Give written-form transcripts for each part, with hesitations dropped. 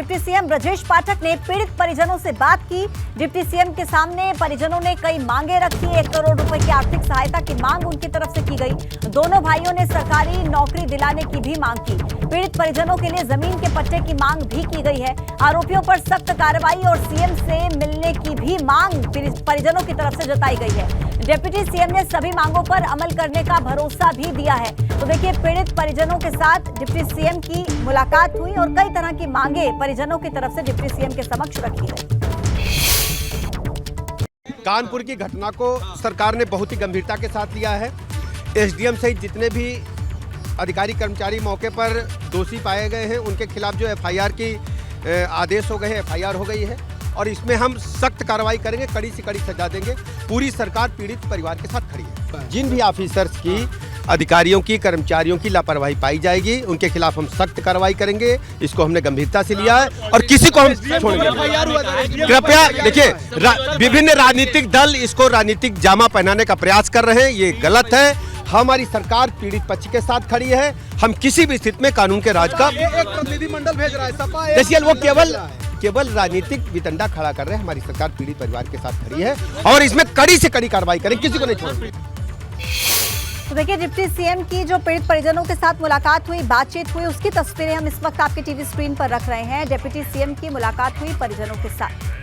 Deputy CM Brajesh Pathak ने पीड़ित परिजनों से बात की। डिप्टी सीएम के सामने परिजनों ने कई मांगे रखी। 1 करोड़ रुपए की आर्थिक सहायता की मांग उनकी तरफ से की गई। दोनों भाइयों ने सरकारी नौकरी दिलाने की भी मांग की। पीड़ित परिजनों के लिए जमीन के पट्टे की मांग भी की गई है। आरोपियों पर सख्त कार्रवाई और सीएम से मिलने की भी मांग परिजनों की तरफ से जताई गई है। डिप्टी सीएम ने सभी मांगों पर अमल करने का भरोसा भी दिया है। तो देखिए, पीड़ित परिजनों के साथ डिप्टी सीएम की मुलाकात हुई और कई तरह की मांगे परिजनों की तरफ से डिप्टी सीएम के समक्ष रखी गई। कानपुर की घटना को सरकार ने बहुत ही गंभीरता के साथ लिया है। एसडीएम सहित जितने भी अधिकारी कर्मचारी मौके पर दोषी पाए गए हैं उनके खिलाफ जो एफआईआर की आदेश हो गए हैं, एफआईआर हो गई है और इसमें हम सख्त कार्रवाई करेंगे, कड़ी से कड़ी सजा देंगे। पूरी सरकार पीड़ित परिवार के साथ खड़ी है। जिन भी ऑफिसर्स की, अधिकारियों की, कर्मचारियों की लापरवाही पाई जाएगी उनके खिलाफ हम सख्त कार्रवाई करेंगे। इसको हमने गंभीरता से लिया है और किसी को हम छोड़ेंगे। कृपया देखिए, विभिन्न राजनीतिक दल इसको राजनीतिक जामा पहनाने का प्रयास कर रहे हैं, ये गलत है। हमारी सरकार पीड़ित पक्ष के साथ खड़ी है। हम किसी भी स्थिति में कानून के राज का एक प्रतिनिधिमंडल भेज रहा है सपा, देखिए वो केवल राजनीतिक वितंडा खड़ा कर रहे हैं। हमारी सरकार पीड़ित परिवार के साथ खड़ी है और इसमें कड़ी से कड़ी कार्रवाई करें, किसी को नहीं छोड़ेंगे। तो देखिए, डिप्टी सीएम की जो पीड़ित परिजनों के साथ मुलाकात हुई, बातचीत हुई, उसकी तस्वीरें हम इस वक्त आपके टीवी स्क्रीन पर रख रहे हैं। डिप्टी सीएम की मुलाकात हुई परिजनों के साथ।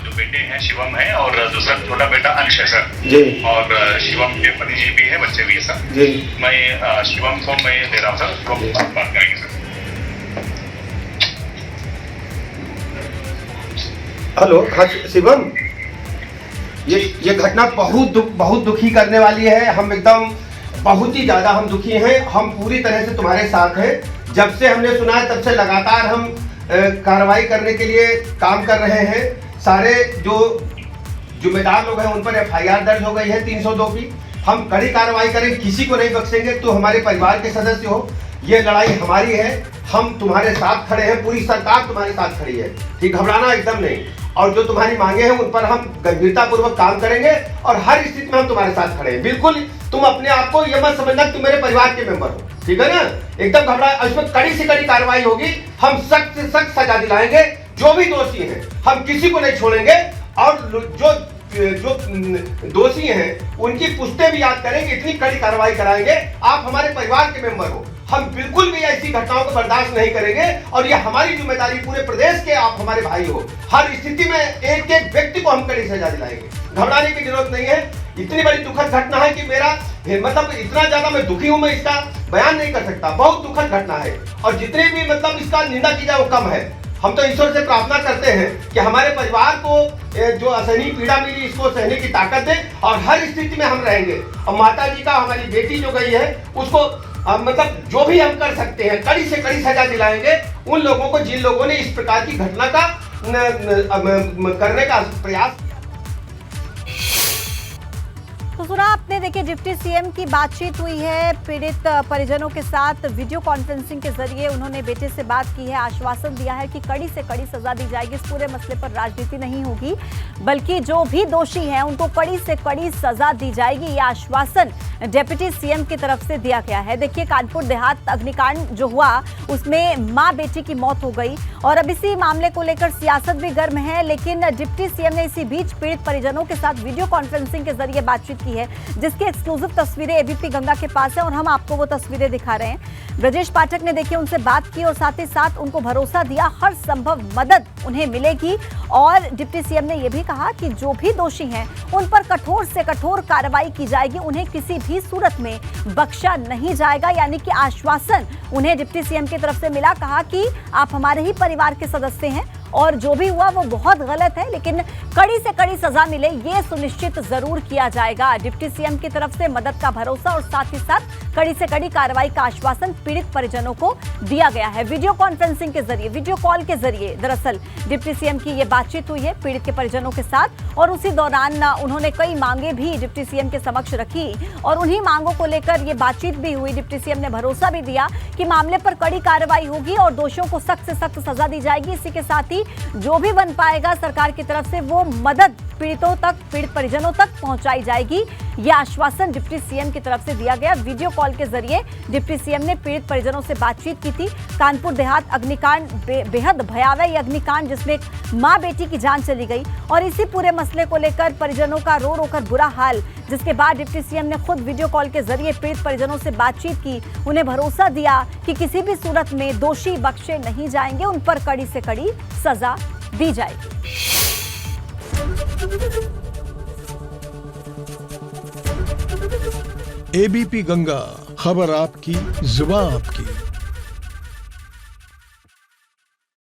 जो बेटे हैं शिवम है और दूसरा छोटा बेटा अंश है सर जी। और शिवम के पति जी भी है, बच्चे भी है सर जी। मैं शिवम को मैं दे रहा हूँ सर, वो बात करेंगे सर। हेलो, हाँ शिवम, ये घटना बहुत दुखी करने वाली है। हम एकदम बहुत ही ज्यादा हम दुखी हैं। हम पूरी तरह से तुम्हारे साथ हैं। जब से हमने सुना है तब से लगातार हम कार्रवाई करने के लिए काम कर रहे हैं। सारे जो जिम्मेदार लोग हैं उन पर एफआईआर दर्ज हो गई है 302 की। हम कड़ी कार्रवाई करें, किसी को नहीं बख्शेंगे। तो हमारे परिवार के सदस्य हो, ये लड़ाई हमारी है। हम तुम्हारे साथ खड़े हैं, पूरी सरकार तुम्हारे साथ खड़ी है। ठीक, घबराना एकदम नहीं। और जो तुम्हारी मांगे हैं उन पर हम गंभीरता पूर्वक काम करेंगे और हर स्थिति में हम तुम्हारे साथ खड़े हैं। बिल्कुल तुम अपने आप को ये मत समझना कि तुम मेरे परिवार के मेंबर हो, ठीक है ना। एकदम घबरा, इसमें कड़ी से कड़ी कार्रवाई होगी। हम सख्त से सख्त सजा दिलाएंगे। जो भी दोषी हैं हम किसी को नहीं छोड़ेंगे और जो दोषी हैं उनकी पुष्टे भी याद करेंगे। इतनी कड़ी कार्रवाई कराएंगे। आप हमारे परिवार के मेंबर हो। हम बिल्कुल भी ऐसी घटनाओं को बर्दाश्त नहीं करेंगे और ये हमारी जिम्मेदारी, पूरे प्रदेश के आप हमारे भाई हो। हर स्थिति में एक एक व्यक्ति को हम कड़ी सजा दिलाएंगे। घबराने की जरूरत नहीं है। इतनी बड़ी दुखद घटना है कि मेरा मतलब इतना ज्यादा मैं दुखी हूं, मैं इसका बयान नहीं कर सकता। बहुत दुखद घटना है और जितने भी मतलब इसका निंदा की जाए वो कम है। हम तो ईश्वर से प्रार्थना करते हैं कि हमारे परिवार को जो असहनीय पीड़ा मिली इसको सहने की ताकत दे और हर स्थिति में हम रहेंगे। और माता जी का, हमारी बेटी जो गई है उसको मतलब जो भी हम कर सकते हैं कड़ी से कड़ी सजा दिलाएंगे उन लोगों को जिन लोगों ने इस प्रकार की घटना का करने का प्रयास। तो सुना आपने, देखिए डिप्टी सीएम की बातचीत हुई है पीड़ित परिजनों के साथ। वीडियो कॉन्फ्रेंसिंग के जरिए उन्होंने बेटे से बात की है, आश्वासन दिया है कि कड़ी से कड़ी सजा दी जाएगी। इस पूरे मसले पर राजनीति नहीं होगी, बल्कि जो भी दोषी हैं उनको कड़ी से कड़ी सजा दी जाएगी। ये आश्वासन डिप्टी सीएम की तरफ से दिया गया है। देखिए, कानपुर देहात अग्निकांड जो हुआ उसमें मां बेटी की मौत हो गई और अब इसी मामले को लेकर सियासत भी गर्म है। लेकिन डिप्टी सीएम ने इसी बीच पीड़ित परिजनों के साथ वीडियो कॉन्फ्रेंसिंग के जरिए बातचीत की है, जिसकी एक्सक्लूसिव तस्वीरें एबीपी गंगा के पास है और हम आपको वो तस्वीरें दिखा रहे हैं। ब्रजेश पाठक ने देखिए उनसे बात की और साथ ही साथ उनको भरोसा दिया हर संभव मदद उन्हें मिलेगी। और डिप्टी सीएम ने यह भी कहा कि जो भी दोषी हैं उन पर कठोर से कठोर कार्रवाई की जाएगी, उन्हें किसी भी सूरत में बख्शा नहीं जाएगा। यानी कि आश्वासन उन्हें डिप्टी सीएम की तरफ से मिला। कहा कि आप हमारे ही परिवार के सदस्य हैं और जो भी हुआ वो बहुत गलत है, लेकिन कड़ी से कड़ी सजा मिले ये सुनिश्चित जरूर किया जाएगा। डिप्टी सीएम की तरफ से मदद का भरोसा और साथ ही साथ कड़ी से कड़ी कार्रवाई का आश्वासन पीड़ित परिजनों को दिया गया है। वीडियो कॉन्फ्रेंसिंग के जरिए, वीडियो कॉल के जरिए दरअसल डिप्टी सीएम की ये बातचीत हुई है पीड़ित के परिजनों के साथ और उसी दौरान उन्होंने कई मांगे भी डिप्टी सीएम के समक्ष रखी और उन्हीं मांगों को लेकर ये बातचीत भी हुई। डिप्टी सीएम ने भरोसा भी दिया कि मामले पर कड़ी कार्रवाई होगी और दोषियों को सख्त से सख्त सजा दी जाएगी। इसी के साथ ही जो भी बन पाएगा सरकार की तरफ से वो मदद पीड़ित परिजनों तक पहुंचाई जाएगी। यह आश्वासन डिप्टी सीएम की तरफ से दिया गया। वीडियो कॉल के जरिए डिप्टी सीएम ने पीड़ित परिजनों से बातचीत की थी। कानपुर देहात अग्निकांड बेहद भयावह ये अग्निकांड जिसमें एक मां बेटी की जान चली गई और इसी पूरे मसले को लेकर परिजनों का रो रो कर बुरा हाल, जिसके बाद डिप्टी सीएम ने खुद वीडियो कॉल के जरिए पीड़ित परिजनों से बातचीत की। उन्हें भरोसा दिया कि किसी भी सूरत में दोषी बख्शे नहीं जाएंगे, उन पर कड़ी से कड़ी सजा दी जाएगी। एबीपी गंगा, खबर आपकी, जुबान आपकी।